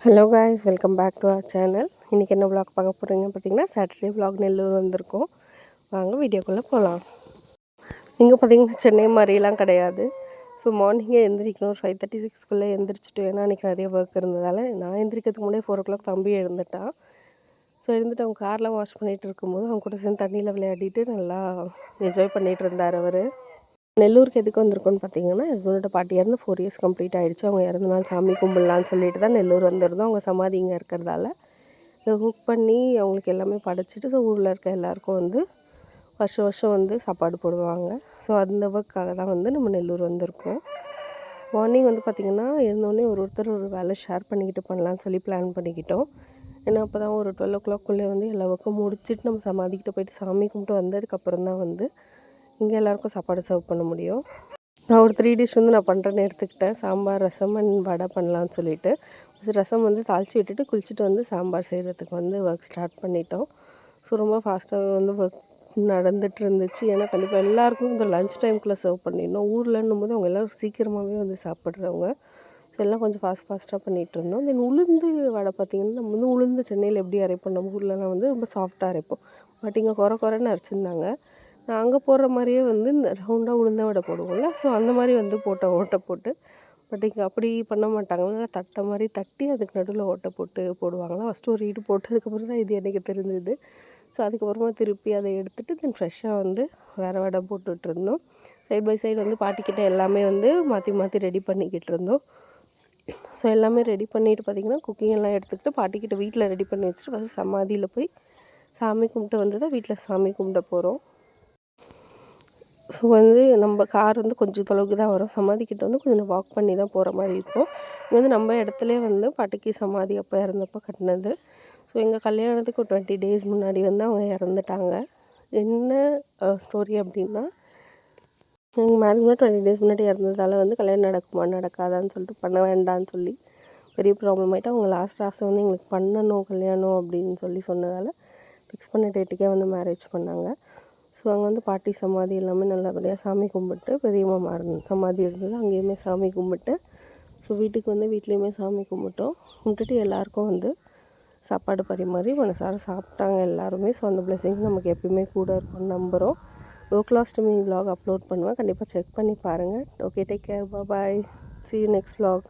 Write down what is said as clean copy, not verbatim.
Hello guys, welcome back to our channel. இன்றைக்கி என்ன vlog பார்க்க போகிறீங்கன்னு பார்த்தீங்கன்னா, சாட்டர்டே விளாக் நெல்லூர் வந்திருக்கோம். வாங்க வீடியோக்குள்ளே போகலாம். இங்கே பார்த்தீங்கன்னா சென்னை மாதிரிலாம் கிடையாது. ஸோ மார்னிங்கே எழுந்திரிக்கணும், 5:36க்குள்ளே எழுந்திரிச்சிட்டு, ஏன்னா அன்றைக்கி நிறைய ஒர்க் இருந்ததால் நான் எழுந்திரிக்கிறதுக்கு முன்னாடி 4 o'clock தம்பி எழுந்துட்டான். ஸோ எழுந்துட்டு அவங்க கார்லாம் வாஷ் பண்ணிகிட்டு இருக்கும்போது அவங்க கூட சேர்ந்து தண்ணியில் விளையாடிட்டு நல்லா என்ஜாய் பண்ணிகிட்டு இருந்தார் அவர். நெல்லூருக்கு எதுக்கு வந்திருக்கோன்னு பார்த்தீங்கன்னா, ஹஸ்பண்டோட பாட்டி இறந்து 4 years கம்ப்ளீட் ஆகிடுச்சு. அவங்க இறந்த நாள் சாமி கும்பிட்லான்னு சொல்லிட்டு தான் நெல்லூர் வந்திருந்தோம். அவங்க சமாதி இங்கே இருக்கிறதால இதை குக் பண்ணி அவங்களுக்கு எல்லாமே படைச்சிட்டு, ஸோ ஊரில் இருக்க எல்லாேருக்கும் வந்து வருஷம் வந்து சாப்பாடு போடுவாங்க. ஸோ அந்த ஒர்க்காக தான் வந்து நம்ம நெல்லூர் வந்திருக்கோம். மார்னிங் வந்து பார்த்திங்கன்னா எழுந்தோடனே ஒருத்தர் ஒரு வேலை ஷேர் பண்ணிக்கிட்டு பண்ணலான்னு சொல்லி பிளான் பண்ணிக்கிட்டோம். ஏன்னா அப்போ தான் ஒரு 12 o'clock வந்து எல்லா ஒர்க்கும் முடிச்சுட்டு நம்ம சமாதிக்கிட்ட போய்ட்டு சாமி கும்பிட்டு வந்ததுக்கப்புறம் தான் வந்து இங்கே எல்லாேருக்கும் சாப்பாடு சர்வ் பண்ண முடியும். நான் ஒரு 3 டிஷ் வந்து நான் பண்ணுறேன்னு எடுத்துக்கிட்டேன். சாம்பார், ரசம் அண்ட் வடை பண்ணலான்னு சொல்லிட்டு. ரசம் வந்து தாளித்து விட்டுட்டு குளிச்சுட்டு வந்து சாம்பார் செய்கிறதுக்கு வந்து ஒர்க் ஸ்டார்ட் பண்ணிட்டோம். ஸோ ரொம்ப ஃபாஸ்ட்டாக வந்து ஒர்க் நடந்துகிட்டு இருந்துச்சு. ஏன்னா கண்டிப்பாக எல்லாேருக்கும் இந்த லஞ்ச் டைமுக்குள்ளே சர்வ் பண்ணிடணும். ஊர்லன்னும் போது அவங்க எல்லோரும் சீக்கிரமாகவே வந்து சாப்பிட்றவங்க. ஸோ எல்லாம் கொஞ்சம் ஃபாஸ்ட்டாக பண்ணிகிட்டு இருந்தோம். தென் உளுந்து வடை பார்த்திங்கன்னா, நம்ம வந்து உளுந்து சென்னையில் எப்படி அரைப்போம், நம்ம ஊர்லலாம் வந்து ரொம்ப சாஃப்ட்டாக அரைப்போம். பட் இங்கே குறைன்னு அரைச்சிருந்தாங்க. நான் அங்கே போடுற மாதிரியே வந்து இந்த ரவுண்டாக உளுந்த வடை போடுவோம்ல, ஸோ அந்த மாதிரி வந்து ஓட்டை போட்டு. பட் இங்கே அப்படி பண்ண மாட்டாங்க. நல்லா தட்டை மாதிரி தட்டி அதுக்கு நடுவில் ஓட்டை போட்டு போடுவாங்களா. ஃபஸ்ட்டு ஒரு ஈடு போட்டதுக்கப்புறம் தான் இது எனக்கு தெரிஞ்சுது. ஸோ அதுக்கப்புறமா திருப்பி அதை எடுத்துகிட்டு தென் ஃப்ரெஷ்ஷாக வந்து வேறு வடை போட்டுட்ருந்தோம். சைட் பை சைடு வந்து பாட்டிக்கிட்ட எல்லாமே வந்து மாற்றி ரெடி பண்ணிக்கிட்டு இருந்தோம். ஸோ எல்லாமே ரெடி பண்ணிவிட்டு பார்த்திங்கன்னா குக்கிங் எல்லாம் எடுத்துக்கிட்டு பாட்டிக்கிட்ட வீட்டில் ரெடி பண்ணி வச்சுட்டு ஃபஸ்ட்டு சமாதியில் போய் சாமி கும்பிட்டு வந்து தான் வீட்டில் சாமி கும்பிட போகிறோம். ஸோ வந்து நம்ம கார் வந்து கொஞ்சம் தொலைவுக்கு தான் வரும். சமாதிக்கிட்ட வந்து கொஞ்சம் வாக் பண்ணி தான் போகிற மாதிரி இருக்கும். இது வந்து நம்ம இடத்துலே வந்து பாட்டிக்கு சமாதி அப்போ இறந்தப்போ கட்டினது. ஸோ எங்கள் கல்யாணத்துக்கு ஒரு 20 days முன்னாடி வந்து அவங்க இறந்துட்டாங்க. என்ன ஸ்டோரி அப்படின்னா, எங்கள் மேரேஜ் முன்னாடி 20 days முன்னாடி இறந்ததால் வந்து கல்யாணம் நடக்குமா நடக்காதான்னு சொல்லிட்டு பண்ண வேண்டான்னு சொல்லி பெரிய ப்ராப்ளம் ஆகிட்டு அவங்க லாஸ்ட் வந்து எங்களுக்கு பண்ணணும் கல்யாணம் அப்படின்னு சொல்லி சொன்னதால் ஃபிக்ஸ் பண்ண டேட்டுக்கே வந்து மேரேஜ் பண்ணாங்க. ஸோ அங்கே வந்து பாட்டி சமாதி எல்லாமே நல்லபடியாக சாமி கும்பிட்டு, பெரியம்மா சமாதி இருந்தது அங்கேயுமே சாமி கும்பிட்டு, ஸோ வீட்டுக்கு வந்து வீட்லேயுமே சாமி கும்பிட்டுட்டு எல்லாேருக்கும் வந்து சாப்பாடு பரிமாறி மனசார சாப்பிட்டாங்க எல்லாருமே. ஸோ அந்த பிளெஸிங்ஸ் நமக்கு எப்பயுமே கூட இருக்கும்னு நம்புகிறோம். கோகுலாஷ்டமி vlog அப்லோட் பண்ணுவேன், கண்டிப்பாக செக் பண்ணி பாருங்கள். Okay, take care, bye. See you next vlog.